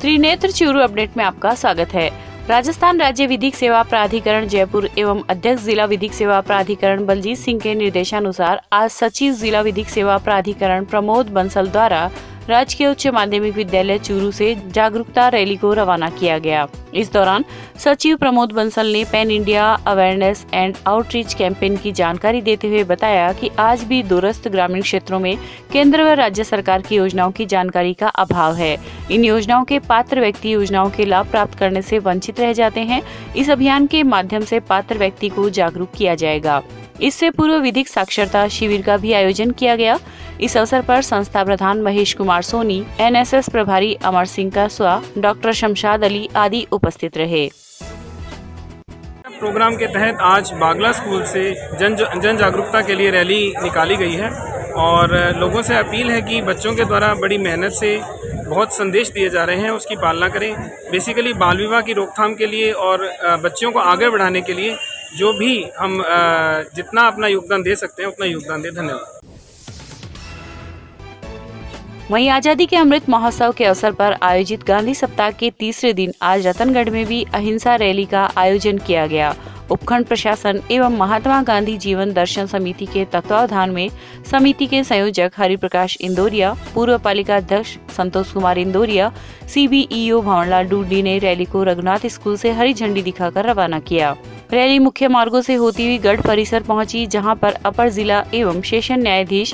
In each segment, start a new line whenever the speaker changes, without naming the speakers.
Trinetra Churu update में आपका स्वागत है। राजस्थान राज्य विधिक सेवा प्राधिकरण जयपुर एवं अध्यक्ष जिला विधिक सेवा प्राधिकरण बलजीत सिंह के निर्देशानुसार आज सचिव जिला विधिक सेवा प्राधिकरण प्रमोद बंसल द्वारा राजकीय उच्च माध्यमिक विद्यालय चूरू से जागरूकता रैली को रवाना किया गया। इस दौरान सचिव प्रमोद बंसल ने pan India awareness and outreach campaign की जानकारी देते हुए बताया कि आज भी दूरस्थ ग्रामीण क्षेत्रों में केंद्र व राज्य सरकार की योजनाओं की जानकारी का अभाव है। इन योजनाओं के पात्र व्यक्ति योजनाओं के लाभ प्राप्त करने से वंचित रह जाते हैं। इस अभियान के माध्यम से पात्र व्यक्ति को जागरूक किया जाएगा। इससे पूर्व विधिक साक्षरता शिविर का भी आयोजन किया गया। इस अवसर पर संस्था प्रधान महेश कुमार सोनी, एनएसएस प्रभारी अमर सिंह कासवा, डॉक्टर शमशाद अली आदि उपस्थित रहे।
प्रोग्राम के तहत आज बागला स्कूल से जन जागरूकता के लिए रैली निकाली गई है और लोगों से अपील है कि बच्चों के द्वारा बड़ी मेहनत से बहुत संदेश दिए जा रहे हैं, उसकी पालना करें। बेसिकली बाल विवाह की रोकथाम के लिए और बच्चों को आगे बढ़ाने के लिए जो भी हम जितना अपना योगदान दे सकते हैं उतना योगदान दें। धन्यवाद।
वहीं आजादी के अमृत महोत्सव के अवसर पर आयोजित गांधी सप्ताह के तीसरे दिन आज रतनगढ़ में भी अहिंसा रैली का आयोजन किया गया। उपखंड प्रशासन एवं महात्मा गांधी जीवन दर्शन समिति के तत्वावधान में समिति के संयोजक हरिप्रकाश इंदौरिया, पूर्व पालिका अध्यक्ष संतोष कुमार इंदौरिया, CBEO भंवरलाल डूडी ने रैली को रघुनाथ स्कूल से हरी झंडी दिखाकर रवाना किया। रैली मुख्य मार्गों से होती हुई गढ़ परिसर पहुंची, जहां पर अपर जिला एवं सेशन न्यायाधीश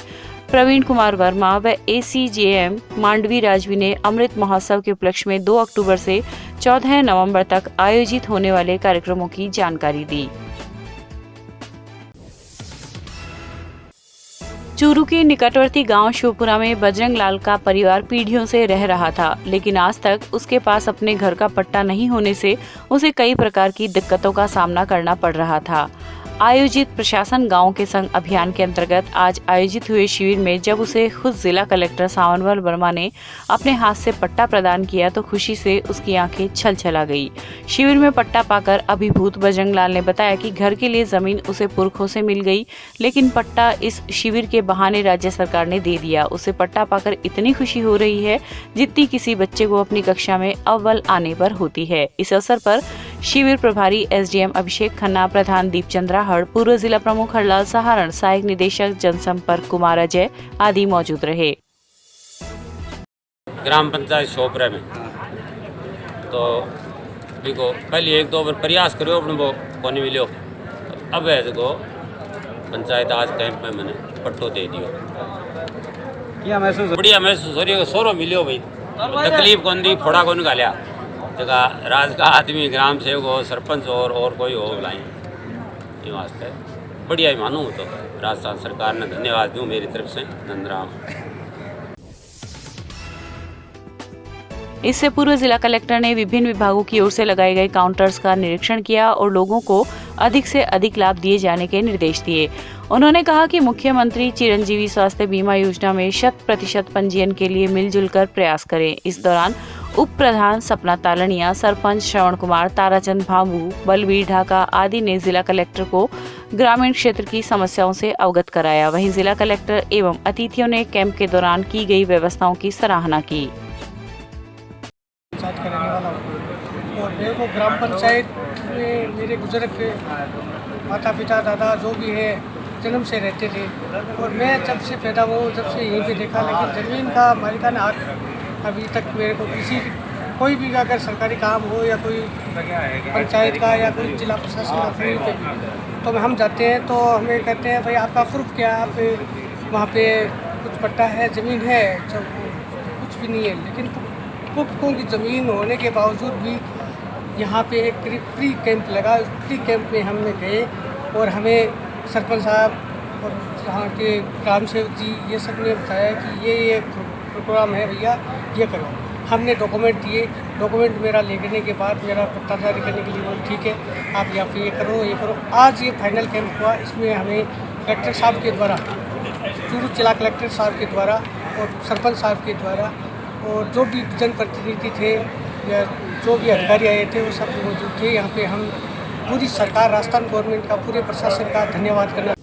प्रवीण कुमार वर्मा व ACJM मांडवी राजवी ने अमृत महोत्सव के उपलक्ष्य में 2 अक्टूबर से 14 नवंबर तक आयोजित होने वाले कार्यक्रमों की जानकारी दी। चूरू के निकटवर्ती गांव शिवपुरा में बजरंग लाल का परिवार पीढ़ियों से रह रहा था, लेकिन आज तक उसके पास अपने घर का पट्टा नहीं होने से उसे कई प्रकार की दिक्कतों का सामना करना पड़ रहा था। आयोजित प्रशासन गांव के संग अभियान के अंतर्गत आज आयोजित हुए शिविर में जब उसे खुद जिला कलेक्टर सावनवाल वर्मा ने अपने हाथ से पट्टा प्रदान किया तो खुशी से उसकी आंखें छलछला गई। शिविर में पट्टा पाकर अभिभूत बजरंग लाल ने बताया कि घर के लिए जमीन उसे पुरखों से मिल गई, लेकिन पट्टा इस शिविर के बहाने राज्य सरकार ने दे दिया। उसे पट्टा पाकर इतनी खुशी हो रही है जितनी किसी बच्चे को अपनी कक्षा में अव्वल आने पर होती है। इस अवसर पर शिविर प्रभारी SDM अभिषेक खन्ना, प्रधान दीपचंद्रा हड़, पूर्व जिला प्रमुख हरलाल सहारण, सहायक निदेशक जनसंपर्क कुमार अजय आदि मौजूद रहे।
ग्राम पंचायत शोपरा में तो देखो पहले 1-2 बार प्रयास करो अपने वो कोने मिलो, अब ऐसे को पंचायत आज कैंप में मैंने पट्टो दे दियो। बढ़िया महसूस हो रही है, सोरो मिलो भाई, तकलीफ कौन दी, फोड़ा कौन गालिया जगह राज का आदमी, ग्राम सेवक हो, सरपंच और कोई हो बुलाई, ये वास्ते बढ़िया ही मानूँ तो राजस्थान सरकार ने धन्यवाद दूँ मेरी तरफ से। नंदराम।
इससे पूर्व जिला कलेक्टर ने विभिन्न विभागों की ओर से लगाए गए काउंटर्स का निरीक्षण किया और लोगों को अधिक से अधिक लाभ दिए जाने के निर्देश दिए। उन्होंने कहा कि मुख्यमंत्री चिरंजीवी स्वास्थ्य बीमा योजना में 100% पंजीयन के लिए मिलजुल कर प्रयास करें। इस दौरान उप प्रधान सपना तालनिया, सरपंच श्रवण कुमार, ताराचंद भांबू, बलवीर ढाका आदि ने जिला कलेक्टर को ग्रामीण क्षेत्र की समस्याओं से अवगत कराया। वहीं जिला कलेक्टर एवं अतिथियों ने कैंप के दौरान की गई व्यवस्थाओं की सराहना की।
और मेरे को ग्राम पंचायत में मेरे बुजुर्ग माता पिता दादा जो भी है जन्म से रहते थे और मैं जब से पैदा हुआ जब से यहीं पे देखा, लेकिन ज़मीन का मालिकाना हक अभी तक मेरे को कोई भी अगर सरकारी काम हो या कोई पंचायत का या कोई जिला प्रशासन का कोई पे तो हम जाते हैं तो हमें कहते हैं भाई आपका प्रूफ क्या, आप वहाँ पे कुछ पट्टा है, ज़मीन है, जब कुछ भी नहीं है। लेकिन पुख्तों की ज़मीन होने के बावजूद भी यहाँ पे एक प्री कैंप लगा। उस प्री कैंप में हमने गए और हमें सरपंच साहब और यहाँ के ग्राम सेवक जी ये सब ने बताया कि ये प्रोग्राम है भैया, ये करो। हमने डॉक्यूमेंट दिए, डॉक्यूमेंट मेरा लेने के बाद मेरा पट्टा जारी करने के लिए बोले ठीक है आप यहाँ पे ये करो। आज ये फाइनल कैंप हुआ, इसमें हमें कलेक्टर साहब के द्वारा, चूरू जिला कलेक्टर साहब के द्वारा और सरपंच साहब के द्वारा और जो भी जनप्रतिनिधि थे या जो भी अधिकारी आए थे वो सब मौजूद थे। यहाँ पे हम पूरी सरकार, राजस्थान गवर्नमेंट का, पूरे प्रशासन का धन्यवाद करना।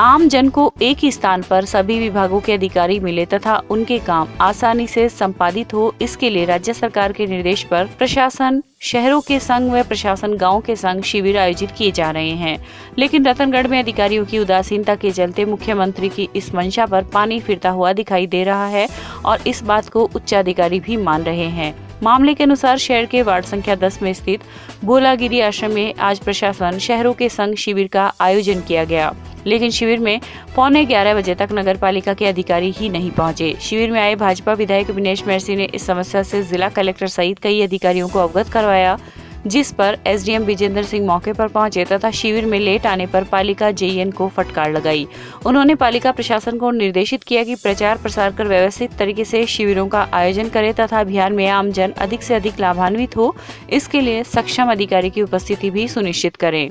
आम जन को एक ही स्थान पर सभी विभागों के अधिकारी मिले तथा उनके काम आसानी से संपादित हो, इसके लिए राज्य सरकार के निर्देश पर प्रशासन शहरों के संग व प्रशासन गांव के संग शिविर आयोजित किए जा रहे हैं। लेकिन रतनगढ़ में अधिकारियों की उदासीनता के चलते मुख्यमंत्री की इस मंशा पर पानी फिरता हुआ दिखाई दे रहा है और इस बात को उच्चाधिकारी भी मान रहे हैं। मामले के अनुसार शहर के वार्ड संख्या 10 में स्थित भोलागिरी आश्रम में आज प्रशासन शहरों के संग शिविर का आयोजन किया गया, लेकिन शिविर में 11:15 बजे तक नगर पालिका के अधिकारी ही नहीं पहुंचे। शिविर में आए भाजपा विधायक विनेश मैरसी ने इस समस्या से जिला कलेक्टर सहित कई अधिकारियों को अवगत करवाया, जिस पर एसडीएम विजेंद्र सिंह मौके पर पहुंचे तथा शिविर में लेट आने पर पालिका जेईएन को फटकार लगाई। उन्होंने पालिका प्रशासन को निर्देशित किया कि प्रचार प्रसार कर व्यवस्थित तरीके से शिविरों का आयोजन करे तथा अभियान में आमजन अधिक से अधिक लाभान्वित हो, इसके लिए सक्षम अधिकारी की उपस्थिति भी सुनिश्चित करें।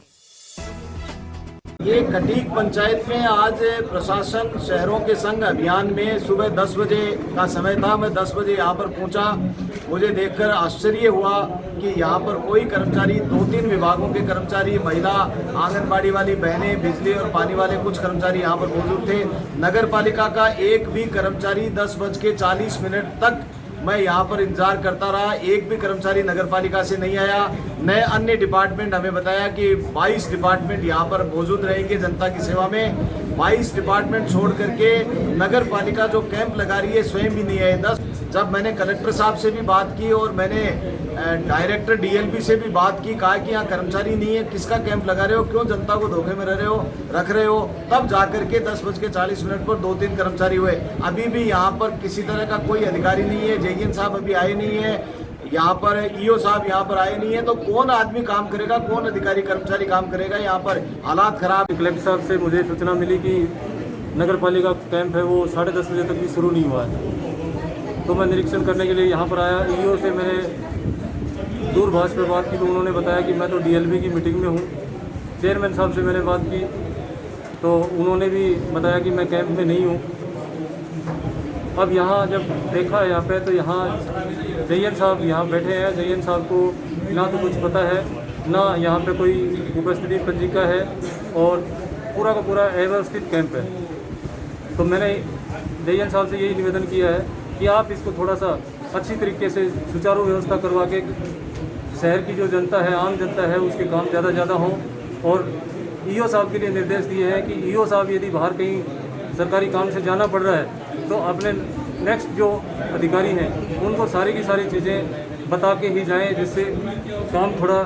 ये कटीक पंचायत में आज प्रशासन शहरों के संग अभियान में सुबह 10 बजे का समय था। मैं 10 बजे यहाँ पर पहुँचा। मुझे देखकर आश्चर्य हुआ कि यहाँ पर कोई कर्मचारी, 2-3 विभागों के कर्मचारी, महिला, आंगनबाड़ी वाली बहनें, बिजली और पानी वाले कुछ कर्मचारी यहाँ पर मौजूद थे। नगर पालिका का एक भी कर्मचारी 10:40 तक मैं यहाँ पर इंतजार करता रहा। एक भी कर्मचारी नगर पालिका से नहीं आया। नए अन्य डिपार्टमेंट हमें बताया कि 22 डिपार्टमेंट यहाँ पर मौजूद रहेंगे जनता की सेवा में। 22 डिपार्टमेंट छोड़ करके नगर पालिका जो कैंप लगा रही है स्वयं भी नहीं आए। 10 जब मैंने कलेक्टर साहब से भी बात की और मैंने डायरेक्टर डीएलपी से भी बात की, कहा कि यहाँ कर्मचारी नहीं है, किसका कैंप लगा रहे हो, क्यों जनता को धोखे में रख रहे हो, तब जाकर के 10:40 पर 2-3 कर्मचारी हुए। अभी भी यहाँ पर किसी तरह का कोई अधिकारी नहीं है। जेईएन साहब अभी आए नहीं है, यहाँ पर ईओ साहब यहाँ पर आए नहीं है। तो कौन आदमी काम करेगा, कौन अधिकारी कर्मचारी काम करेगा? यहाँ पर हालात खराब।
कलेक्टर साहब से मुझे सूचना मिली कि नगर पालिका कैंप है वो 10:30 बजे तक भी शुरू नहीं हुआ है, तो मैं निरीक्षण करने के लिए यहाँ पर आया। ईओ से मैंने दूरभाष पर बात की तो उन्होंने बताया कि मैं तो डीएलबी की मीटिंग में हूँ। चेयरमैन साहब से मैंने बात की तो उन्होंने भी बताया कि मैं कैंप में नहीं हूँ। अब यहाँ जब देखा यहाँ पे तो यहाँ जेईएन साहब यहाँ बैठे हैं। जेईएन साहब को ना तो कुछ पता है, ना यहाँ पे कोई उपस्थिति पंजिका है और पूरा का पूरा अव्यवस्थित कैंप है। तो मैंने जेईएन साहब से यही निवेदन किया है कि आप इसको थोड़ा सा अच्छी तरीके से सुचारू व्यवस्था करवा के शहर की जो जनता है, आम जनता है, उसके काम ज़्यादा हों। और ईओ साहब के लिए निर्देश दिए हैं कि ईओ साहब यदि बाहर कहीं सरकारी काम से जाना पड़ रहा है तो अपने नेक्स्ट जो अधिकारी हैं उनको सारी की सारी चीज़ें बता के ही जाएं, जिससे काम थोड़ा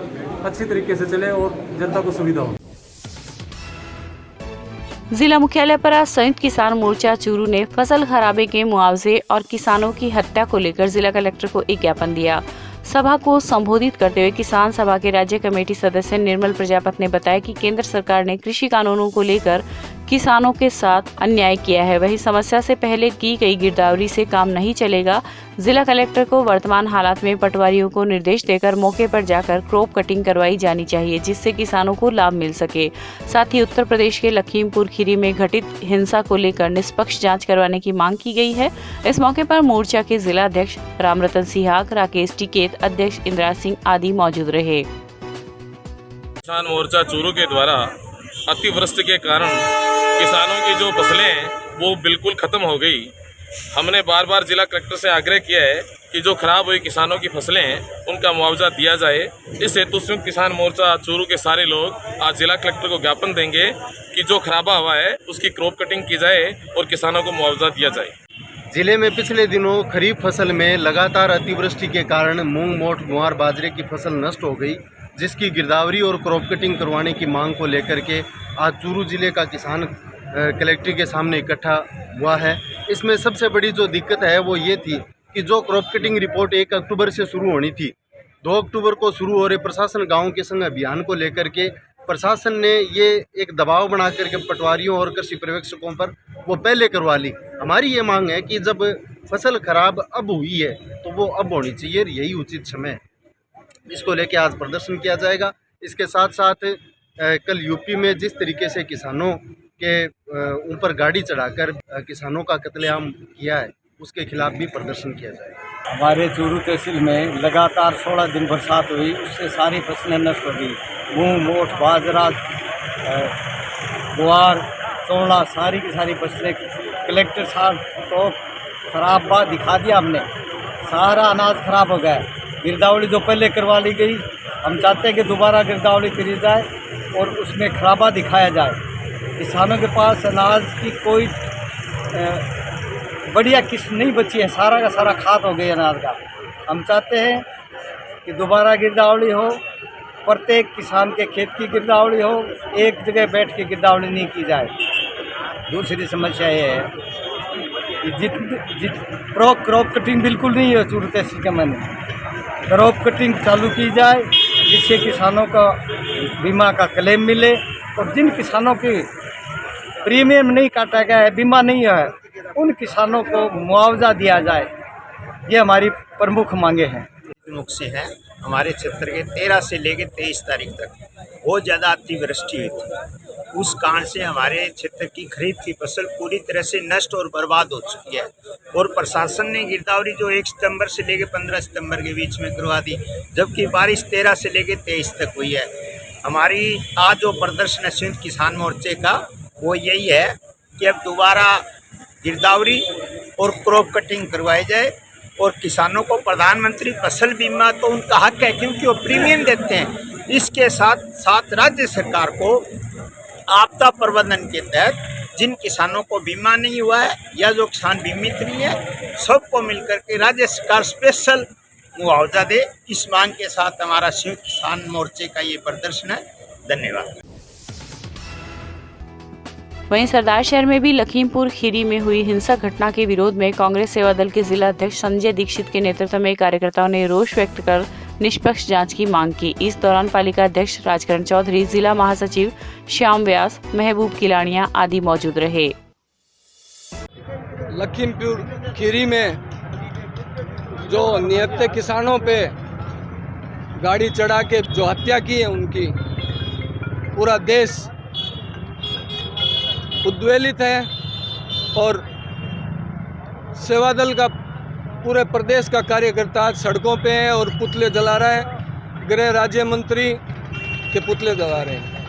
अच्छी तरीके से चले और जनता को सुविधा हो।
जिला मुख्यालय पर आज संयुक्त किसान मोर्चा चूरू ने फसल खराबे के मुआवजे और किसानों की हत्या को लेकर जिला कलेक्टर को एक ज्ञापन दिया। सभा को संबोधित करते हुए किसान सभा के राज्य कमेटी सदस्य निर्मल प्रजापत ने बताया कि केंद्र सरकार ने कृषि कानूनों को लेकर किसानों के साथ अन्याय किया है, वही समस्या से पहले की गई गिरदावरी से काम नहीं चलेगा। जिला कलेक्टर को वर्तमान हालात में पटवारियों को निर्देश देकर मौके पर जाकर क्रॉप कटिंग करवाई जानी चाहिए, जिससे किसानों को लाभ मिल सके। साथ ही उत्तर प्रदेश के लखीमपुर खीरी में घटित हिंसा को लेकर निष्पक्ष जांच करवाने की मांग की गई है। इस मौके पर मोर्चा के जिला अध्यक्ष रामरतन सिहाग, राकेश टिकेत, अध्यक्ष इंदिरा सिंह आदि मौजूद रहे।
किसान मोर्चा चूरू के द्वारा अतिवृष्टि के कारण किसानों की जो फसलें हैं वो बिल्कुल ख़त्म हो गई। हमने बार बार जिला कलेक्टर से आग्रह किया है कि जो खराब हुई किसानों की फसलें हैं उनका मुआवजा दिया जाए। इस हेतु संयुक्त किसान मोर्चा चूरू के सारे लोग आज जिला कलेक्टर को ज्ञापन देंगे कि जो खराबा हुआ है उसकी क्रॉप कटिंग की जाए और किसानों को मुआवजा दिया जाए।
जिले में पिछले दिनों खरीफ फसल में लगातार अतिवृष्टि के कारण मूंग, मोठ, गुआर, बाजरे की फसल नष्ट हो गई, जिसकी गिरदावरी और क्रॉप कटिंग करवाने की मांग को लेकर के आज चूरू जिले का किसान कलेक्टर के सामने इकट्ठा हुआ है। इसमें सबसे बड़ी जो दिक्कत है वो ये थी कि जो क्रॉप कटिंग रिपोर्ट 1 अक्टूबर से शुरू होनी थी, 2 अक्टूबर को शुरू हो रहे प्रशासन गाँव के संग अभियान को लेकर के प्रशासन ने ये एक दबाव बना करके पटवारियों और कृषि पर्यवेक्षकों पर वो पहले करवा ली। हमारी ये मांग है कि जब फसल खराब अब हुई है तो वो अब होनी चाहिए, यही उचित समय है। इसको लेके आज प्रदर्शन किया जाएगा। इसके साथ साथ कल यूपी में जिस तरीके से किसानों के ऊपर गाड़ी चढ़ाकर किसानों का कत्लेआम किया है, उसके खिलाफ भी प्रदर्शन किया जाएगा।
हमारे चूरू तहसील में लगातार 16 दिन बरसात हुई, उससे सारी फसलें नष्ट हो गई। मूंग, मोठ, बाजरा, गुआर, तोड़ा, सारी की सारी फसलें कलेक्टर साहब को खराब बात दिखा दिया हमने, सारा अनाज खराब हो गया। गिरदावरी जो पहले करवा ली गई, हम चाहते हैं कि दोबारा गिरदावरी करी जाए और उसमें खराबा दिखाया जाए। किसानों के पास अनाज की कोई बढ़िया किस्म नहीं बची है, सारा का सारा खाद हो गया अनाज का। हम चाहते हैं कि दोबारा गिरदावरी हो, प्रत्येक किसान के खेत की गिरदावरी हो, एक जगह बैठ के गिरदावरी नहीं की जाए। दूसरी समस्या ये है कि क्रॉप कटिंग बिल्कुल नहीं है चूरू तहसील के मन में। क्रॉप कटिंग चालू की जाए जिससे किसानों का बीमा का क्लेम मिले, और जिन किसानों की प्रीमियम नहीं काटा गया है, बीमा नहीं है, उन किसानों को मुआवजा दिया जाए। ये हमारी प्रमुख मांगे हैं।
मुख से है हमारे क्षेत्र के 13 से लेकर 23 तारीख तक बहुत ज़्यादा अतिवृष्टि हुई थी। उस कारण से हमारे क्षेत्र की खरीफ की फसल पूरी तरह से नष्ट और बर्बाद हो चुकी है, और प्रशासन ने गिरदावरी जो 1 सितंबर से लेकर 15 सितंबर के बीच में करवा दी, जबकि बारिश 13 से लेकर 23 तक हुई है। हमारी आज जो प्रदर्शन है संयुक्त किसान मोर्चे का, वो यही है कि अब दोबारा गिरदावरी और क्रॉप कटिंग करवाई जाए, और किसानों को प्रधानमंत्री फसल बीमा तो उनका हक है क्योंकि वो प्रीमियम देते हैं। इसके साथ साथ राज्य सरकार को आपदा प्रबंधन के तहत जिन किसानों को बीमा नहीं हुआ है या जो किसान बीमित नहीं है, सबको मिलकर के राज्य सरकार स्पेशल मुआवजा दे। इस मांग के साथ हमारा संयुक्त किसान मोर्चे का ये प्रदर्शन है। धन्यवाद।
वहीं सरदार शहर में भी लखीमपुर खीरी में हुई हिंसक घटना के विरोध में कांग्रेस सेवा दल के जिला अध्यक्ष संजय दीक्षित के नेतृत्व में कार्यकर्ताओं ने रोष व्यक्त कर निष्पक्ष जांच की मांग की। इस दौरान पालिका अध्यक्ष राजकरण चौधरी, जिला महासचिव श्याम व्यास, महबूब किलानिया आदि मौजूद रहे।
लखीमपुर खीरी में जो निहत्थे किसानों पे गाड़ी चढ़ा के जो हत्या की है उनकी, पूरा देश उद्वेलित है, और सेवा दल का पूरे प्रदेश का कार्यकर्ता आज सड़कों पे है और पुतले जला रहा है। गृह राज्य मंत्री के पुतले जला रहे हैं।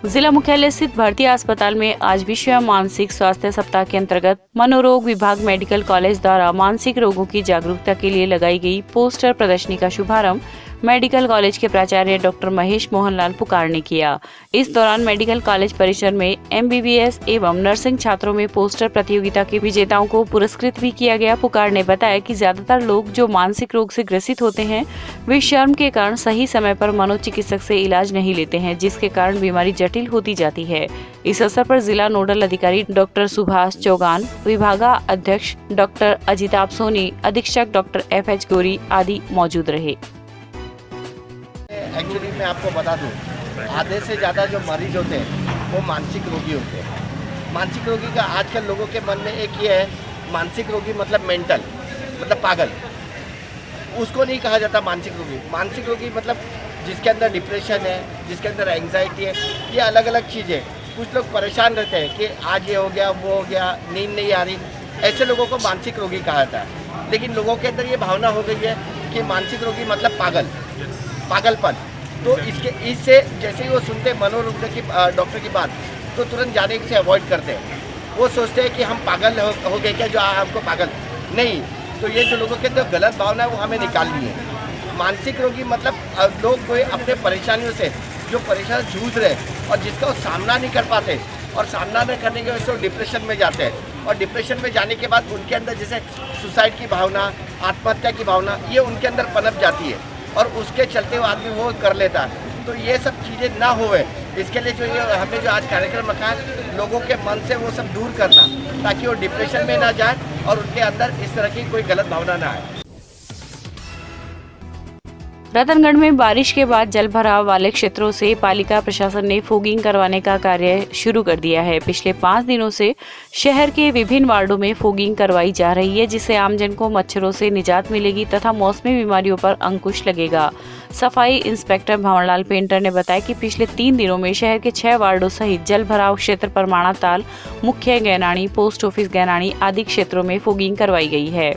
जिला मुख्यालय स्थित भारतीय अस्पताल में आज विश्व मानसिक स्वास्थ्य सप्ताह के अंतर्गत मनोरोग विभाग मेडिकल कॉलेज द्वारा मानसिक रोगों की जागरूकता के लिए लगाई गई पोस्टर प्रदर्शनी का शुभारंभ मेडिकल कॉलेज के प्राचार्य डॉक्टर महेश मोहनलाल पुकार ने किया। इस दौरान मेडिकल कॉलेज परिसर में MBBS एवं नर्सिंग छात्रों में पोस्टर प्रतियोगिता के विजेताओं को पुरस्कृत भी किया गया। पुकार ने बताया कि ज्यादातर लोग जो मानसिक रोग से ग्रसित होते हैं, वे शर्म के कारण सही समय पर मनोचिकित्सक से इलाज नहीं लेते हैं, जिसके कारण बीमारी जटिल होती जाती है। इस अवसर पर जिला नोडल अधिकारी डॉक्टर सुभाष चौगान, विभागाध्यक्ष डॉक्टर अजिताभ सोनी, अधीक्षक डॉक्टर FH गोरी आदि मौजूद रहे।
एक्चुअली मैं आपको बता दूं, आधे से ज़्यादा जो मरीज होते हैं वो मानसिक रोगी होते हैं। मानसिक रोगी का आजकल लोगों के मन में एक ये है, मानसिक रोगी मतलब मेंटल, मतलब पागल। उसको नहीं कहा जाता मानसिक रोगी। मानसिक रोगी मतलब जिसके अंदर डिप्रेशन है, जिसके अंदर एंग्जाइटी है, ये अलग अलग चीज़ें। कुछ लोग परेशान रहते हैं कि आज ये हो गया, वो हो गया, नींद नहीं आ रही, ऐसे लोगों को मानसिक रोगी कहा जाता है। लेकिन लोगों के अंदर ये भावना हो गई है कि मानसिक रोगी मतलब पागलपन। तो इससे जैसे ही वो सुनते मनोरोग की डॉक्टर की बात, तो तुरंत जाने से अवॉइड करते हैं। वो सोचते हैं कि हम पागल हो गए क्या, जो हमको पागल नहीं। तो ये जो लोगों के अंदर गलत भावना है वो हमें निकालनी है। मानसिक रोगी मतलब लोग कोई अपने परेशानियों से जो परेशान जूझ रहे हैं और जिसका वो सामना नहीं कर पाते, और सामना न करने की वजह से वो डिप्रेशन में जाते हैं, और डिप्रेशन में जाने के बाद उनके अंदर जैसे सुसाइड की भावना, आत्महत्या की भावना, ये उनके अंदर पनप जाती है, और उसके चलते वो आदमी वो कर लेता है। तो ये सब चीज़ें ना होवे, इसके लिए जो ये हमने जो आज कार्यक्रम रखा है, लोगों के मन से वो सब दूर करना, ताकि वो डिप्रेशन में ना जाए और उनके अंदर इस तरह की कोई गलत भावना ना आए।
रतनगढ़ में बारिश के बाद जल भराव वाले क्षेत्रों से पालिका प्रशासन ने फोगिंग करवाने का कार्य शुरू कर दिया है। पिछले 5 दिनों से शहर के विभिन्न वार्डों में फोगिंग करवाई जा रही है, जिससे आमजन को मच्छरों से निजात मिलेगी तथा मौसमी बीमारियों पर अंकुश लगेगा। सफाई इंस्पेक्टर भंवरलाल पेंटर ने बताया कि पिछले 3 दिनों में शहर के 6 वार्डों सहित जल भराव क्षेत्र परमाणा ताल, मुख्य गैनाणी, पोस्ट ऑफिस गैनाणी आदि क्षेत्रों में फोगिंग करवाई गई है।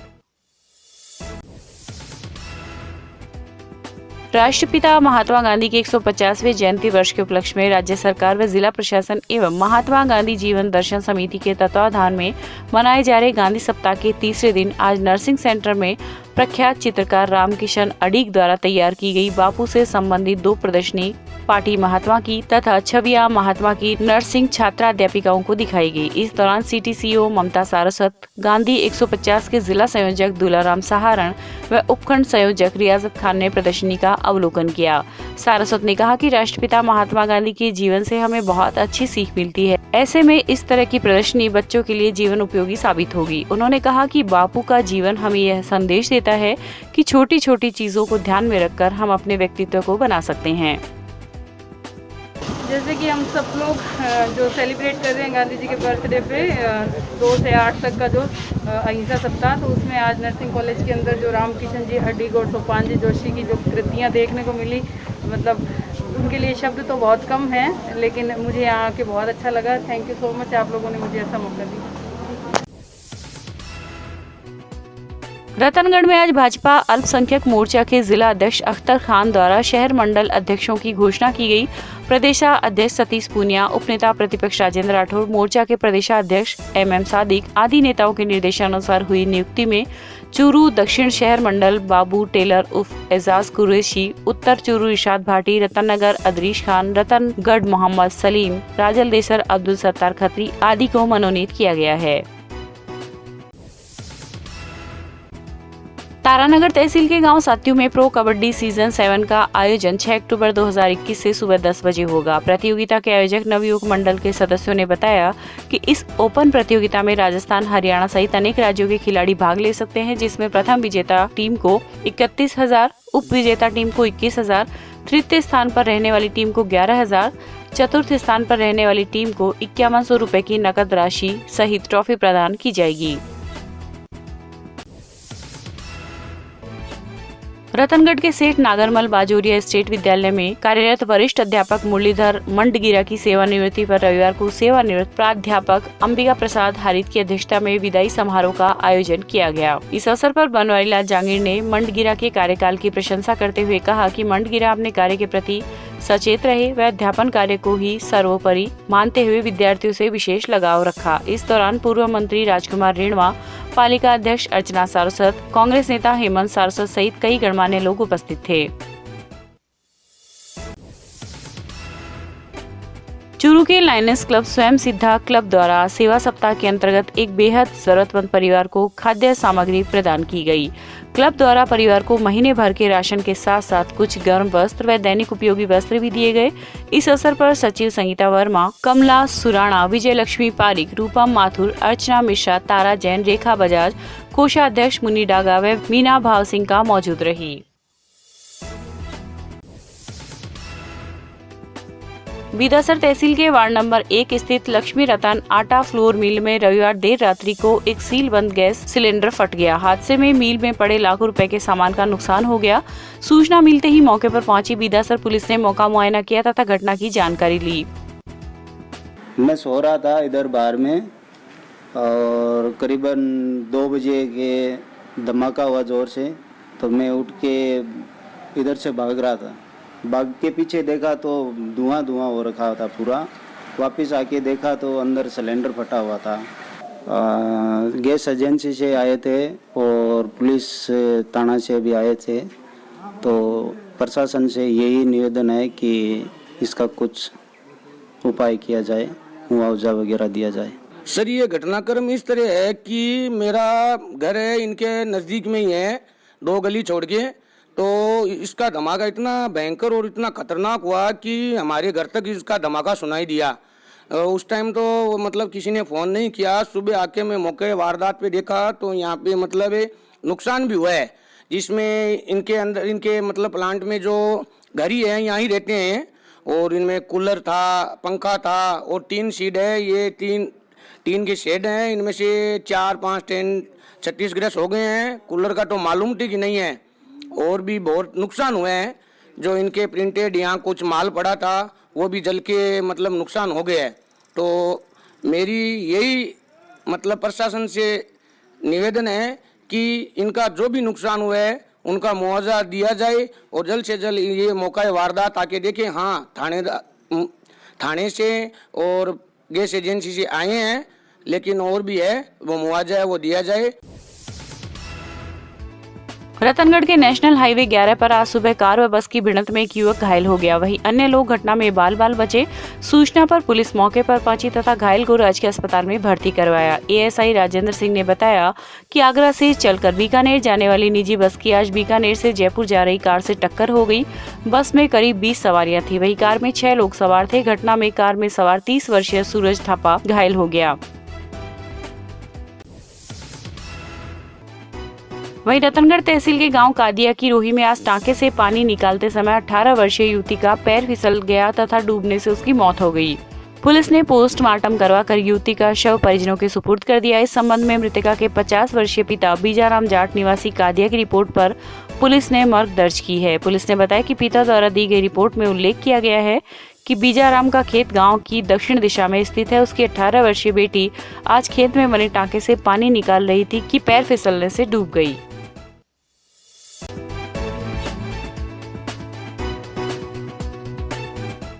राष्ट्रपिता महात्मा गांधी के 150वें जयंती वर्ष के उपलक्ष्य में राज्य सरकार व जिला प्रशासन एवं महात्मा गांधी जीवन दर्शन समिति के तत्वाधान में मनाए जा रहे गांधी सप्ताह के तीसरे दिन आज नर्सिंग सेंटर में प्रख्यात चित्रकार रामकिशन अडीग द्वारा तैयार की गई बापू से संबंधित 2 प्रदर्शनी पार्टी महात्मा की तथा छवियां महात्मा की नर्सिंग छात्राध्यापिकाओं को दिखाई गई। इस दौरान CTCO ममता सारस्वत, गांधी 150 के जिला संयोजक दुलाराम सहारण व उपखंड संयोजक रियाजत खान ने प्रदर्शनी का अवलोकन किया। सारस्वत ने कहा कि राष्ट्रपिता महात्मा गांधी के जीवन से हमें बहुत अच्छी सीख मिलती है। ऐसे में इस तरह की प्रदर्शनी बच्चों के लिए जीवन उपयोगी साबित होगी। उन्होंने कहा कि बापू का जीवन हमें यह संदेश देता है कि छोटी छोटी चीजों को ध्यान में रखकर हम अपने व्यक्तित्व को बना सकते हैं।
जैसे कि हम सब लोग जो सेलिब्रेट कर रहे हैं गांधी जी के बर्थडे पे 2 से 8 तक का जो अहिंसा सप्ताह, तो उसमें आज नर्सिंग कॉलेज के अंदर जो रामकिशन जी अडीग और सोपान जी जोशी की जो कृतियाँ देखने को मिली, मतलब उनके लिए शब्द तो बहुत कम हैं, लेकिन मुझे यहाँ आके बहुत अच्छा लगा। थैंक यू सो मच, आप लोगों ने मुझे ऐसा मौका दिया।
रतनगढ़ में आज भाजपा अल्पसंख्यक मोर्चा के जिला अध्यक्ष अख्तर खान द्वारा शहर मंडल अध्यक्षों की घोषणा की गई। प्रदेशाध्यक्ष सतीश पूनिया, उपनेता प्रतिपक्ष राजेंद्र राठौर, मोर्चा के प्रदेशाध्यक्ष MM सादिक आदि नेताओं के निर्देशानुसार हुई नियुक्ति में चूरू दक्षिण शहर मंडल बाबू टेलर उर्फ एजाज कुरैशी, उत्तर चूरू इरशाद भाटी, रतननगर अदरीश खान, रतनगढ़ मोहम्मद सलीम, राजलदेसर अब्दुल सत्तार खत्री आदि को मनोनीत किया गया है। तारानगर तहसील के गांव सात्यू में प्रो कबड्डी सीजन 7 का आयोजन 6 अक्टूबर 2021 से सुबह 10 बजे होगा। प्रतियोगिता के आयोजक नवयुवक मंडल के सदस्यों ने बताया कि इस ओपन प्रतियोगिता में राजस्थान, हरियाणा सहित अनेक राज्यों के खिलाड़ी भाग ले सकते हैं, जिसमें प्रथम विजेता टीम को 31,000, उप विजेता टीम को 21,000, तृतीय स्थान पर रहने वाली टीम को 11,000, चतुर्थ स्थान पर रहने वाली टीम को 5100 रुपए की नकद राशि सहित ट्रॉफी प्रदान की जाएगी। रतनगढ़ के सेठ नागरमल बाजोरिया स्टेट विद्यालय में कार्यरत वरिष्ठ अध्यापक मुरलीधर मंडगिरा की सेवानिवृत्ति पर रविवार को सेवानिवृत्त प्राध्यापक अंबिका प्रसाद हारित की अध्यक्षता में विदाई समारोह का आयोजन किया गया। इस अवसर पर बनवारी लाल जांगीर ने मंडगिरा के कार्यकाल की प्रशंसा करते हुए कहा कि मंडगिरा अपने कार्य के प्रति सचेत रहे व अध्यापन कार्य को ही सर्वोपरि मानते हुए विद्यार्थियों से विशेष लगाव रखा। इस दौरान पूर्व मंत्री राजकुमार रेणवा, पालिका अध्यक्ष अर्चना सारस्वत, कांग्रेस नेता हेमंत सारस्वत सहित कई गणमान्य लोग उपस्थित थे। चूरू के लायनेस क्लब स्वयं सिद्धा क्लब द्वारा सेवा सप्ताह के अंतर्गत एक बेहद जरूरतमंद परिवार को खाद्य सामग्री प्रदान की गई। क्लब द्वारा परिवार को महीने भर के राशन के साथ साथ कुछ गर्म वस्त्र व दैनिक उपयोगी वस्त्र भी दिए गए। इस अवसर पर सचिव संगीता वर्मा, कमला सुराणा, विजय लक्ष्मी पारिक, रूपम माथुर, अर्चना मिश्रा, तारा जैन, रेखा बजाज, कोषाध्यक्ष मुन्नी डागा व मीना भाव सिंह का मौजूद रही। बीदासर तहसील के वार्ड नंबर 1 स्थित लक्ष्मी रतन आटा फ्लोर मिल में रविवार देर रात्रि को एक सील बंद गैस सिलेंडर फट गया। हादसे में मिल में पड़े लाखों रुपए के सामान का नुकसान हो गया। सूचना मिलते ही मौके पर पहुंची बीदासर पुलिस ने मौका मुआयना किया तथा घटना की जानकारी ली।
मैं सो रहा था इधर बाहर में और करीबन 2 बजे के धमाका हुआ जोर से, तो मैं उठ के इधर से भाग रहा था। भाग के पीछे देखा तो धुआं हो रखा था पूरा। वापस आके देखा तो अंदर सिलेंडर फटा हुआ था। गैस एजेंसी से आए थे और पुलिस थाना से भी आए थे। तो प्रशासन से यही निवेदन है कि इसका कुछ उपाय किया जाए, मुआवजा वगैरह दिया जाए।
सर, ये घटनाक्रम इस तरह है कि मेरा घर है इनके नज़दीक में ही है, 2 गली छोड़ के। तो इसका धमाका इतना भयंकर और इतना खतरनाक हुआ कि हमारे घर तक इसका धमाका सुनाई दिया। उस टाइम तो मतलब किसी ने फ़ोन नहीं किया। सुबह आके मैं मौके वारदात पे देखा तो यहाँ पे मतलब नुकसान भी हुआ है, जिसमें इनके अंदर इनके मतलब प्लांट में जो घरी है यहाँ ही रहते हैं और इनमें कूलर था, पंखा था और 3 शेड है। ये तीन के शेड हैं, इनमें से 4-5 टेन 36 ग्रेस हो गए हैं। कूलर का तो मालूम थी कि नहीं है। और भी बहुत नुकसान हुए हैं। जो इनके प्रिंटेड यहाँ कुछ माल पड़ा था वो भी जल के मतलब नुकसान हो गया है। तो मेरी यही मतलब प्रशासन से निवेदन है कि इनका जो भी नुकसान हुआ है उनका मुआवजा दिया जाए और जल्द से जल्द ये मौका वारदात आके देखें। हाँ, थाने से और गैस एजेंसी से आए हैं, लेकिन और भी है, वो मुआवजा है वो दिया जाए।
रतनगढ़ के नेशनल हाईवे 11 पर आज सुबह कार व बस की भिड़ंत में एक युवक घायल हो गया। वहीं अन्य लोग घटना में बाल बाल बचे। सूचना पर पुलिस मौके पर पहुंची तथा घायल को राजकीय अस्पताल में भर्ती करवाया। एएसआई राजेंद्र सिंह ने बताया कि आगरा से चलकर बीकानेर जाने वाली निजी बस की आज बीकानेर से जयपुर जा रही कार से टक्कर हो गई। बस में करीब 20 सवारियां थी। वही कार में 6 लोग सवार थे। घटना में कार में सवार 30 वर्षीय सूरज थापा घायल हो गया। वहीं रतनगढ़ तहसील के गांव कादिया की रोही में आज टांके से पानी निकालते समय 18 वर्षीय युवती का पैर फिसल गया तथा डूबने से उसकी मौत हो गई। पुलिस ने पोस्टमार्टम करवाकर युवती का शव परिजनों के सुपुर्द कर दिया। इस संबंध में मृतका के 50 वर्षीय पिता बीजाराम जाट निवासी कादिया की रिपोर्ट पर पुलिस ने मर्ग दर्ज की है। पुलिस ने बताया कि पिता द्वारा दी गई रिपोर्ट में उल्लेख किया गया है कि बीजाराम का खेत गांव की दक्षिण दिशा में स्थित है। उसकी 18 वर्षीय बेटी आज खेत में बने टांके से पानी निकाल रही थी कि पैर फिसलने से डूब गई।